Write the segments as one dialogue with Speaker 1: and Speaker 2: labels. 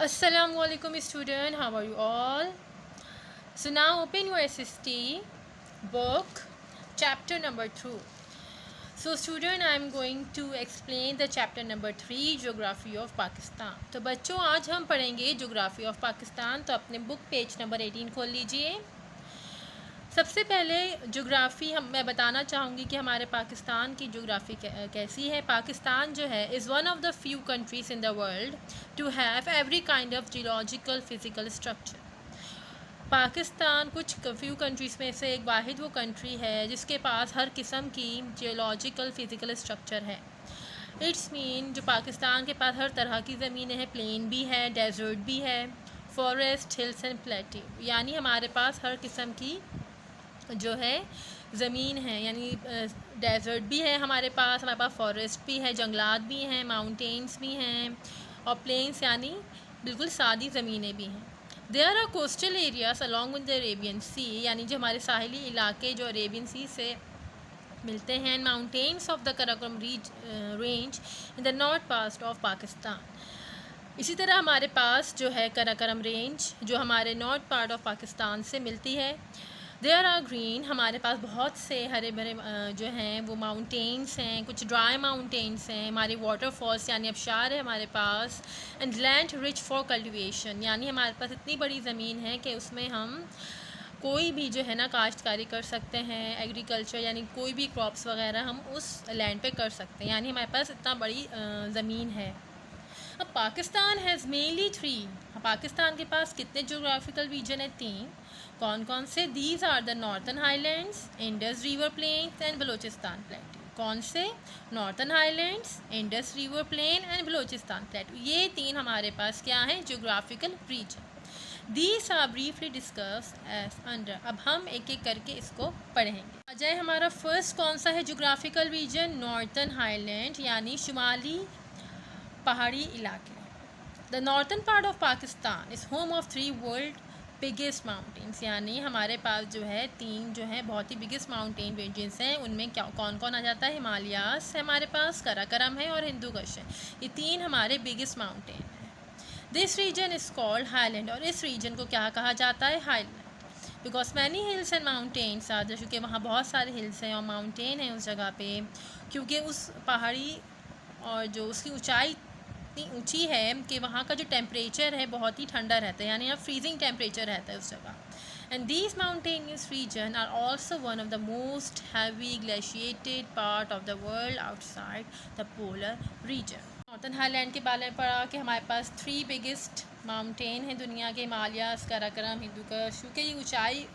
Speaker 1: Assalamualaikum student, how are you all? So now open your SST book, chapter number 2. So student, I am going to explain the chapter number 3, Geography of Pakistan. तो बच्चों आज हम पढ़ेंगे Geography of Pakistan। तो अपने book page number 18 खोल लीजिए। सबसे पहले जोग्राफ़ी मैं बताना चाहूँगी कि हमारे पाकिस्तान की जोग्राफ़ी कैसी है। पाकिस्तान जो है is one of the few countries in the world to have every kind of geological physical structure. Pakistan कुछ फ्यू कंट्रीज़ में से एक वाहिद वो कंट्री है जिसके पास हर किस्म की जियोलॉजिकल फ़िज़िकल स्ट्रक्चर है। इट्स मीन जो पाकिस्तान के पास हर तरह की ज़मीनें हैं, प्लेन भी है, डेजर्ट भी है, फॉरेस्ट, हिल्स एंड प्लेटिव, यानी हमारे पास हर किस्म की जो है ज़मीन है, यानी डेजर्ट भी है हमारे पास फॉरेस्ट भी है, जंगलात भी हैं, माउंटेन्स भी हैं और प्लेन्स यानी बिल्कुल सादी ज़मीनें भी हैं। There are coastal areas along with the Arabian sea, यानी जो हमारे साहिली इलाके जो अरेबियन सी से मिलते हैं, mountains of the Karakoram range in the north past of Pakistan. इसी तरह हमारे पास जो है कराकोरम रेंज जो हमारे नॉर्थ पार्ट ऑफ पाकिस्तान से मिलती है। देयर आर ग्रीन, हमारे पास बहुत से हरे भरे जो हैं वो माउंटेन्स हैं, कुछ ड्राई माउंटेन्स हैं, हमारे वाटरफॉल्स यानी आबशार है हमारे पास, and land rich for cultivation, यानी हमारे पास इतनी बड़ी ज़मीन है कि उसमें हम कोई भी जो है ना काश्तकारी कर सकते हैं, एग्रीकल्चर यानी कोई भी क्रॉप्स वगैरह हम उस लैंड पे कर सकते हैं, यानी हमारे पास इतना बड़ी ज़मीन है। अब पाकिस्तान हैज़ मेनली 3, पाकिस्तान के पास कितने जोग्राफिकल रीजन है? 3। कौन कौन से? These are the northern highlands, Indus river plains and Balochistan plateau. कौन से? Northern highlands, Indus river plain and Balochistan plateau. ये 3 हमारे पास क्या हैं? Geographical region. These are briefly discuss as under. अब हम एक एक करके इसको पढ़ेंगे। आ जाए हमारा फर्स्ट कौन सा है जोग्राफिकल रीजन? नॉर्थन हाईलैंड यानी शुमाली पहाड़ी इलाके। The northern part of Pakistan is home of 3 world biggest mountains, यानी हमारे पास जो है 3 जो है बहुत ही बिगेस्ट माउंटेन रेंजेस हैं। उनमें क्या कौन कौन आ जाता है? हिमालयास है हमारे पास, कराकोरम है और हिंदू कुश है। ये 3 हमारे बिगेस्ट माउंटेन हैं। This region is called highland, और इस रीजन को क्या कहा जाता है? Highland, because many hills and mountains are, जैसे कि वहाँ बहुत सारे हिल्स हैं और माउंटेन हैं उस जगह पे, क्योंकि उस पहाड़ी और जो उसकी ऊंचाई इतनी ऊंची है कि वहाँ का जो टेम्परेचर है बहुत ही ठंडा रहता है, यानी यहाँ फ्रीजिंग टेम्परेचर रहता है उस जगह। And these mountainous region are also one of the most heavy glaciated part of the world outside the polar region. Northern highland के बारे में पढ़ा कि हमारे पास 3 बिगेस्ट माउंटेन हैं दुनिया के, हिमालयास, कराकोरम, हिंदू कुश, क्योंकि ये ऊँचाई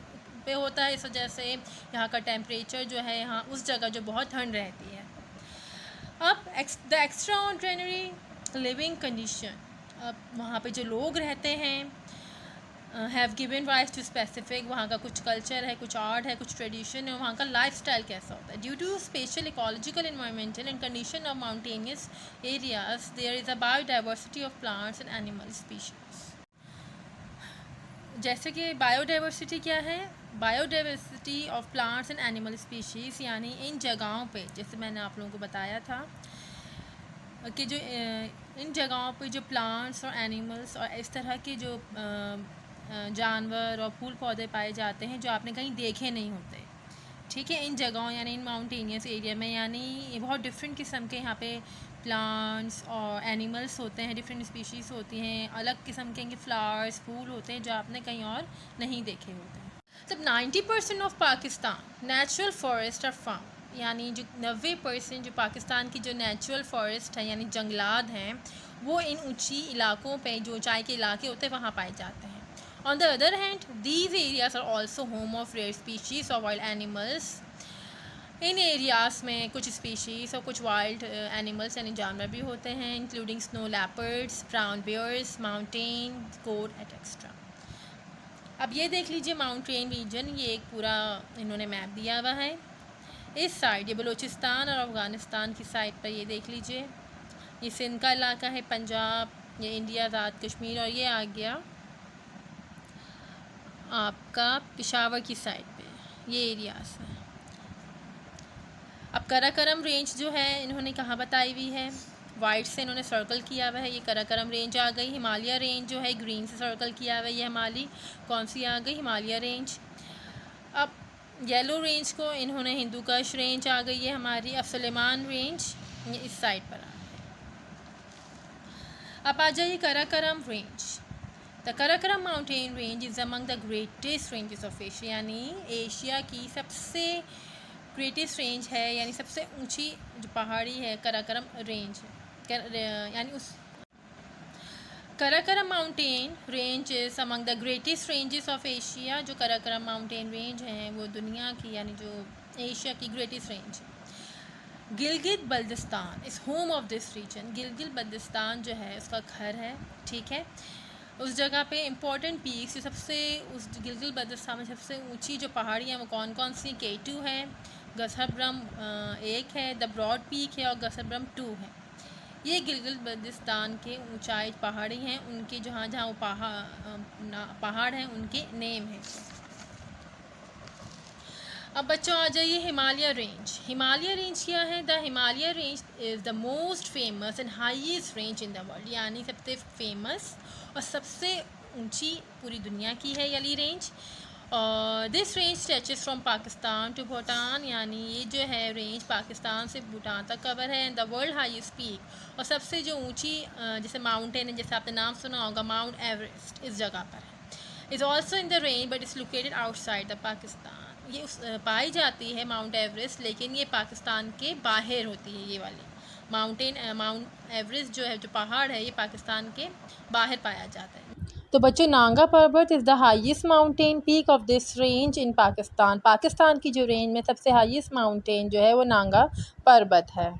Speaker 1: पे होता है, इस वजह से यहाँ का टेम्परेचर जो है यहाँ उस जगह जो बहुत ठंड रहती है। अब the extraordinary living condition, अब वहाँ पे जो लोग रहते हैं have given rise to specific, वहाँ का कुछ कल्चर है, कुछ आर्ट है, कुछ ट्रेडिशन है, वहाँ का लाइफस्टाइल कैसा होता है। Due to special ecological environmental and condition of mountainous areas there is a biodiversity of plants and animal species. जैसे कि बायोडाइवर्सिटी क्या है? Biodiversity of plants and animal species, यानी इन जगहों पे, जैसे मैंने आप लोगों को बताया था कि जो इन जगहों पे जो प्लांट्स और एनिमल्स और इस तरह के जो जानवर और फूल पौधे पाए जाते हैं जो आपने कहीं देखे नहीं होते, ठीक है, इन जगहों यानी इन माउंटेनियस एरिया में, यानी बहुत डिफरेंट किस्म के यहाँ पे प्लांट्स और एनिमल्स होते हैं, डिफरेंट स्पीशीज़ होती हैं, अलग किस्म के इनके फ्लावर्स, फूल होते हैं जो आपने कहीं और नहीं देखे होते हैं। तब 90% of Pakistan natural forest are found, यानी जो 90% जो पाकिस्तान की जो नेचुरल फॉरेस्ट है यानी जंगलात हैं वो इन ऊंची इलाकों पे, जो ऊंचाई के इलाके होते हैं वहाँ पाए जाते हैं। On the other hand these areas are also home of rare species of wild animals. इन एरियाज़ में कुछ स्पीशीज़ और कुछ वाइल्ड एनिमल्स यानी जानवर भी होते हैं, including snow leopards, brown bears, mountain goat etcetera. अब ये देख लीजिए माउंटेन रीजन, ये एक पूरा इन्होंने मैप दिया हुआ है। इस साइड ये बलूचिस्तान और अफ़गानिस्तान की साइड पर ये देख लीजिए, ये सिंध का इलाका है, पंजाब, ये इंडिया, आज़ाद कश्मीर, और ये आ गया आपका पेशावर की साइड पे, ये एरियाज़ हैं। अब कराकोरम रेंज जो है इन्होंने कहाँ बताई हुई है? वाइट से इन्होंने सर्कल किया हुआ है, ये कराकोरम रेंज आ गई। हिमालय रेंज जो है ग्रीन से सर्कल किया हुआ है, ये हमारी कौन सी आ गई, हिमालय रेंज। अब येलो रेंज को इन्होंने हिंदू कुश रेंज आ गई है हमारी। अब सुलेमान रेंज ये इस साइड पर आ गई। अब आ जाइए Karakoram range. The Karakoram mountain range is among the greatest ranges of Asia, यानी एशिया की सबसे ग्रेटेस्ट रेंज है, यानी सबसे ऊंची जो पहाड़ी है कराकोरम रेंज है। यानी उस Karakoram mountain range is among the greatest ranges of Asia. जो कराकोरम माउंटेन रेंज हैं वो दुनिया की, यानी जो एशिया की ग्रेटेस्ट रेंज है। Gilgit Baltistan is home of this region. Gilgit Baltistan जो है उसका घर है, ठीक है। उस जगह पे इम्पॉर्टेंट पीक्स जो सबसे, उस गिलगित बल्तिस्तान में सबसे ऊंची जो पहाड़ी हैं वो कौन कौन सी, K2 है, गसरब्रम 1 है, द ब्रॉड पीक है और गसरब्रम 2 है। ये गिलगित बल्तिस्तान के ऊंचाई पहाड़ी हैं, उनके जहाँ जहाँ वो पहाड़ हैं उनके नेम हैं। अब बच्चों आ जाइए हिमालय रेंज। हिमालय रेंज क्या है? The Himalaya range is the most famous and highest range in the world, यानी सबसे फेमस और सबसे ऊंची पूरी दुनिया की है वाली रेंज। और this range stretches from Pakistan to Bhutan, यानी ये जो है रेंज पाकिस्तान से भूटान तक कवर है। And the world highest peak, और सबसे जो ऊंची जैसे माउंटेन है, जैसे आपने नाम सुना होगा माउंट एवरेस्ट, इस जगह पर है। Is also in the range but is located outside the Pakistan. ये पाई जाती है माउंट एवरेस्ट, लेकिन ये पाकिस्तान के बाहर होती है। ये वाली माउंट एवरेस्ट जो है, जो पहाड़ है, ये पाकिस्तान के बाहर पाया जाता है। तो बच्चों नांगा पर्वत is the highest mountain peak of this range इन पाकिस्तान। पाकिस्तान की जो रेंज में सबसे हाईएस्ट माउंटेन जो है वो नांगा पर्वत है।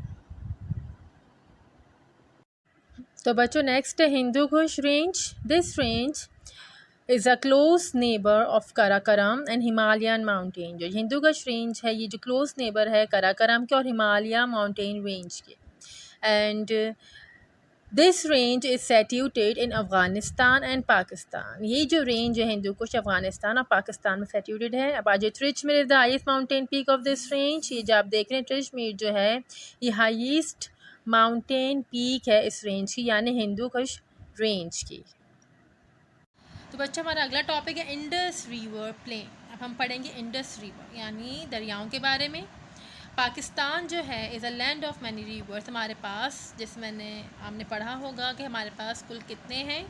Speaker 1: तो बच्चों नेक्स्ट है Hindu Kush range. This range is a close neighbour of Karakoram and Himalayan mountain. जो हिंदू कुश रेंज है ये जो क्लोज नेबर है कराकोरम के और हिमालय माउंटेन रेंज के। And this range is situated in Afghanistan and Pakistan. ये जो रेंज है हिंदू कुश अफ़गानिस्तान और पाकिस्तान में सिचुएटेड है। अब आज Tirich Mir is the highest mountain peak of this range. ये जो आप देख रहे हैं ट्रिचमिर जो है ये हाईएस्ट माउंटेन पीक है इस रेंज की, यानी हिंदू कुश रेंज की। तो बच्चों हमारा अगला टॉपिक है इंडस रिवर प्लेन। अब हम पढ़ेंगे इंडस रिवर यानी दरियाओं के बारे में। पाकिस्तान जो है is a land of many reverse. हमारे पास, जैसे आपने पढ़ा होगा कि हमारे पास कुल कितने हैं,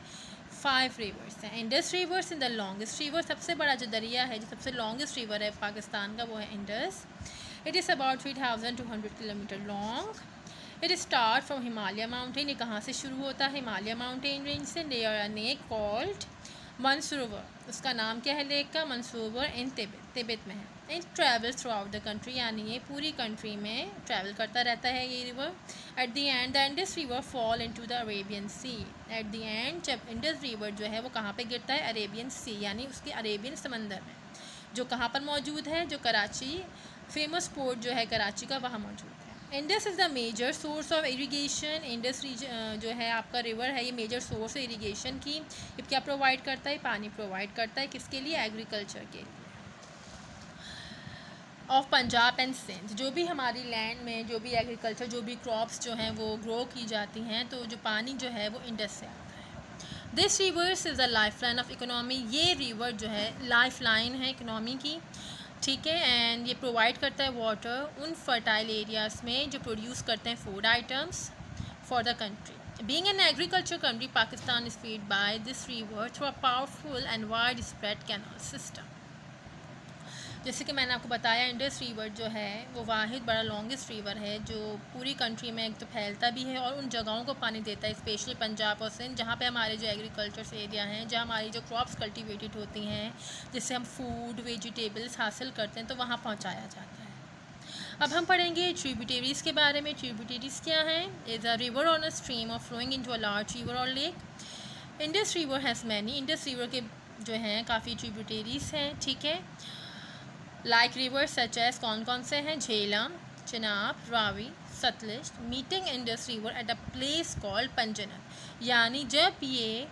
Speaker 1: 5 रिवर्स हैं। Indus reverse in the longest river, सबसे बड़ा जो दरिया है, जो सबसे लॉन्गेस्ट रिवर है पाकिस्तान का, वो है Indus. It is about 3200 kilometre long. It start from Himalaya mountain. ये कहाँ से शुरू होता है? हिमालय माउंटेन रेंज से। नियर अ लेक कॉल्ड मंसूरवर, उसका नाम क्या है लेक का? मंसूरवर इन तिब्बत में है। It travels through out the country, यानी ये पूरी कंट्री में ट्रैवल करता रहता है ये river. At the end the Indus river fall into the Arabian Sea. At the end जब इंडस रिवर जो है वो कहाँ पे गिरता है? अरेबियन सी, यानी उसके अरेबियन समंदर में, जो कहाँ पर मौजूद है? जो कराची, फेमस पोर्ट जो है कराची का, वहाँ मौजूद है। Indus is the major source of irrigation. Indus जो है आपका रिवर है, ये मेजर सोर्स है इरीगेशन की। ये क्या प्रोवाइड करता है? पानी प्रोवाइड करता है। किसके लिए? एग्रीकल्चर के लिए। ऑफ पंजाब एंड सिंध, जो भी हमारी लैंड में जो भी एग्रीकल्चर, जो भी क्रॉप्स जो हैं वो ग्रो की जाती हैं, तो जो पानी जो है वो इंडस से आता है। This reverse is a life line of economy. ये रिवर जो है लाइफ लाइन है इकोनॉमी की, ठीक है। एंड ये प्रोवाइड करता है वाटर उन फर्टाइल एरियाज़ में जो प्रोड्यूस करते हैं food items for the country. Being an agriculture country, Pakistan is feed by this river through a powerful and wide spread canal system. जैसे कि मैंने आपको बताया इंडस रिवर जो है वो वाहिद बड़ा लॉन्गेस्ट रिवर है जो पूरी कंट्री में एक तो फैलता भी है और उन जगहों को पानी देता है, स्पेशली पंजाब और सिंध, जहाँ पे हमारे जो एग्रीकल्चर एरिया हैं, जहाँ हमारी जो क्रॉप्स कल्टिवेटेड होती हैं, जिससे हम फूड वेजिटेबल्स हासिल करते हैं, तो वहाँ पहुँचाया जाता है। अब हम पढ़ेंगे ट्रिब्यूटरीज़ के बारे में। ट्रिब्यूटरीज़ क्या हैं? Is a river on a stream of flowing into a large river और lake. Indus river has many, Indus river के जो हैं काफ़ी ट्रिब्यूटरीज़ हैं, ठीक है। लाइक रिवर्स सच एज, कौन कौन से हैं? Jhelum, Chenab, Ravi, Sutlej. Meeting Indus river at a place called Panjnad, यानी जब ये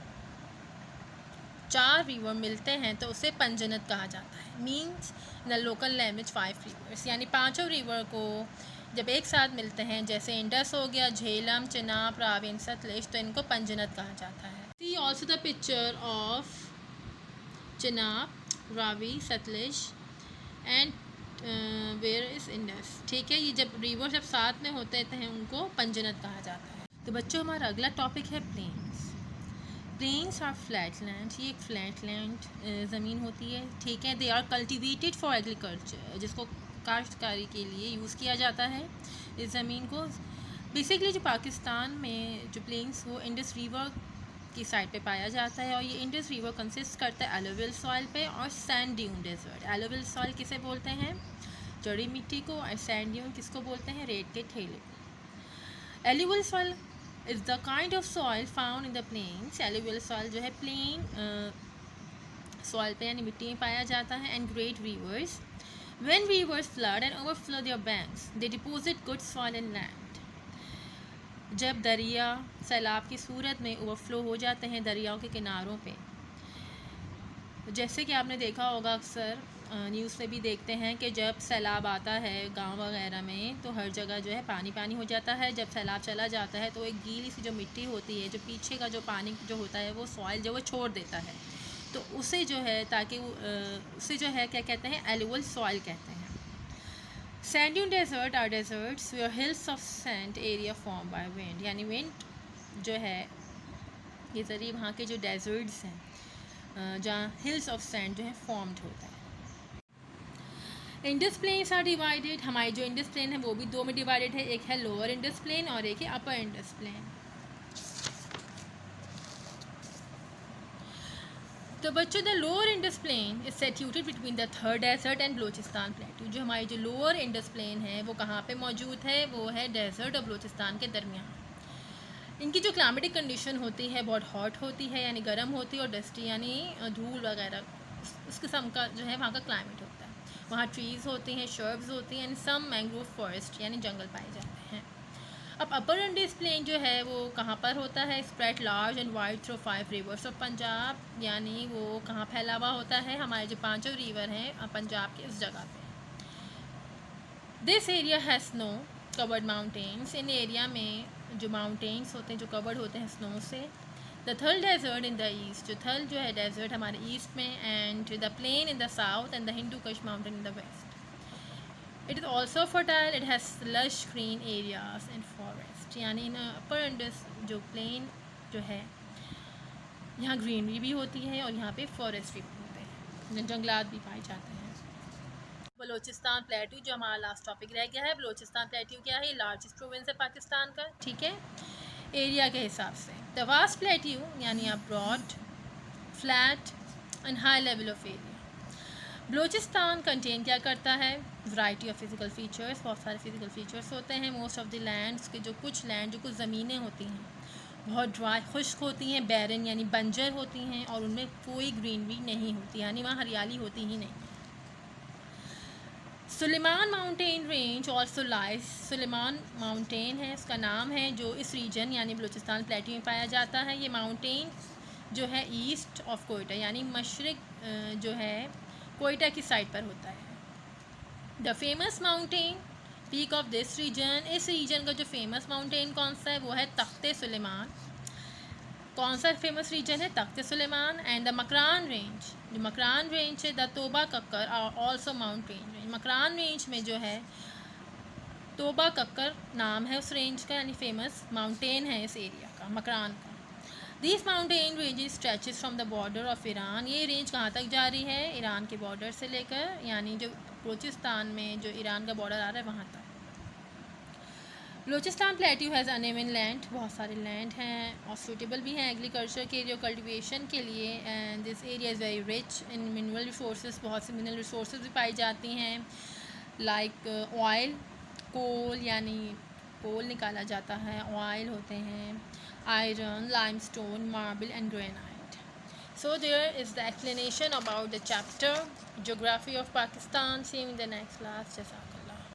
Speaker 1: 4 रिवर मिलते हैं तो उसे पंजनत कहा जाता है। Means in the local language 5 reverse, यानी 5 रिवर को जब एक साथ मिलते हैं, जैसे इंडस हो गया, झेलम, चिनाब, रावी, सतलज, तो इनको पंजनद कहा जाता है। See also the picture of Chenab, Ravi, Sutlej and where is Indus. ठीक है, ये जब रिवर जब साथ में होते हैं उनको पंजनद कहा जाता है। तो बच्चों, हमारा अगला टॉपिक है plains. Plains are flat land, ये एक फ्लैट लैंड ज़मीन होती है। ठीक है, they are cultivated for agriculture, जिसको काश्तकारी के लिए यूज़ किया जाता है इस ज़मीन को। बेसिकली जो पाकिस्तान में जो प्लेन्स वो इंडस रिवर की साइड पे पाया जाता है, और ये इंडस रिवर कंसिस्ट करता है एलोवियल सॉइल पे और sand dune desert. Alluvial soil किसे बोलते हैं? जड़ी मिट्टी को, और सैंड ड्यून किसको बोलते हैं? रेत के ठेले को। Alluvial soil is the kind of soil found in the plains. Alluvial soil जो है प्लेन सॉइल पे यानी मिट्टी में पाया जाता है। And great rivers, when rivers flood and overflow their banks, they deposit good soil in land. जब दरिया सैलाब की सूरत में ओवरफ्लो हो जाते हैं दरियाओं के किनारों पे, जैसे कि आपने देखा होगा अक्सर न्यूज़ में भी देखते हैं कि जब सैलाब आता है गांव वगैरह में तो हर जगह जो है पानी पानी हो जाता है। जब सैलाब चला जाता है तो एक गीली सी जो मिट्टी होती है, जो पीछे का जो पानी जो होता है वो सॉइल जो वो छोड़ देता है, तो उसे जो है ताकि उसे जो है क्या कहते हैं? एलुवल सॉइल कहते हैं। Sand dune desert are deserts where hills of sand area form by wind, यानी विंड जो है ये ज़रिए वहाँ के जो डेजर्ट्स हैं जहाँ हिल्स ऑफ सैंड जो है फॉर्म्ड होता है। इंडस प्लेन्स आर डिवाइडेड, हमारी जो इंडस प्लेन है वो भी दो में डिवाइडेड है, एक है लोअर इंडस प्लेन और एक है अपर इंडस प्लेन। तो बच्चों, the lower Indus plain is situated between the Thar desert and Balochistan plateau. जो हमारी जो लोअर इंडस प्लेन है वो कहाँ पे मौजूद है? वो है डेजर्ट और बलूचिस्तान के दरमियान। इनकी जो क्लाइमेटिक कंडीशन होती है बहुत हॉट होती है, यानी गर्म होती है, और डस्टी यानी धूल वगैरह उस किस्म का जो है वहाँ का क्लाइमेट होता है। वहाँ ट्रीज़ होती हैं, शर्ब्स होती हैं, एंड सम मैंग्रोव फॉरेस्ट यानी जंगल पाए जाते हैं। अब अपर इंडस प्लेन जो है वो कहाँ पर होता है? Spread large and wide through 5 reverse of Punjab, यानी वो कहाँ फैला हुआ होता है? हमारे जो 5 रिवर हैं पंजाब के उस जगह पे। This area has snow covered mountains, in area में जो माउंटेन्स होते हैं जो कवर्ड होते हैं स्नो से। द थल डेजर्ट इन द ईस्ट, जो थल जो है डेजर्ट हमारे ईस्ट में, and the plain in the south, and the Hindu Kush mountain in the west. It is also fertile, it has lush green areas and forest, यानी in upper Indus जो plane जो है यहाँ ग्रीनरी भी होती है और यहाँ पे फॉरेस्ट भी होते हैं, जंगलात भी पाए जाते हैं। बलूचिस्तान प्लेट्यू जो हमारा लास्ट टॉपिक रह गया है। बलूचिस्तान प्लेट्यू क्या है? लार्जेस्ट प्रोविंस है पाकिस्तान का। ठीक है, एरिया के हिसाब से द वास्ट प्लेट्यू यानी आप broad, flat and high level of area. Balochistan contain क्या करता है? वैरायटी ऑफ फिजिकल फीचर्स, बहुत सारे फिजिकल फीचर्स होते हैं। मोस्ट ऑफ द लैंड्स के जो कुछ लैंड जो कुछ ज़मीनें होती हैं बहुत ड्राई खुश्क होती हैं, बैरन यानी बंजर होती हैं, और उनमें कोई ग्रीनरी नहीं होती, यानी वहाँ हरियाली होती ही नहीं। Sulaiman mountain range also lies, Sulaiman mountain है इसका नाम है, जो इस रीजन यानी बलूचिस्तान प्लेट्यू में पाया जाता है। ये माउंटेन जो है ईस्ट ऑफ कोयटा यानी मशरक जो है कोयटा की साइड पर होता है। The famous mountain peak of this region, इस रीजन का जो फेमस माउंटेन कौन सा है? वो है तख्ते सुलेमान। कौन सा फेमस रीजन है? Takhte Sulaiman. And the Makran range, जो मकरान रेंज है, द तोबा कक्कर और also mountain range. Makran range में जो है तोबा कक्कर नाम है उस रेंज का, यानी फेमस माउंटेन है इस एरिया का, मकरान का। This mountain range stretches from the border of Iran, ये रेंज कहाँ तक जा रही है? ईरान के बॉर्डर से लेकर, यानी जो बलूचिस्तान में जो ईरान का बॉर्डर आ रहा है वहाँ तक। Balochistan plateau has uneven land, बहुत सारे लैंड हैं और सूटेबल भी हैं एग्रीकल्चर के लिए, कल्टिवेशन के लिए। And this area is very rich in mineral resources, बहुत से मिनरल रिसोर्सेज भी पाई जाती हैं, लाइक ऑयल, कोल यानी कोल निकाला जाता है, ऑयल होते हैं, iron, limestone, marble and granite. So there is the explanation about the chapter Geography of Pakistan. See you in the next class.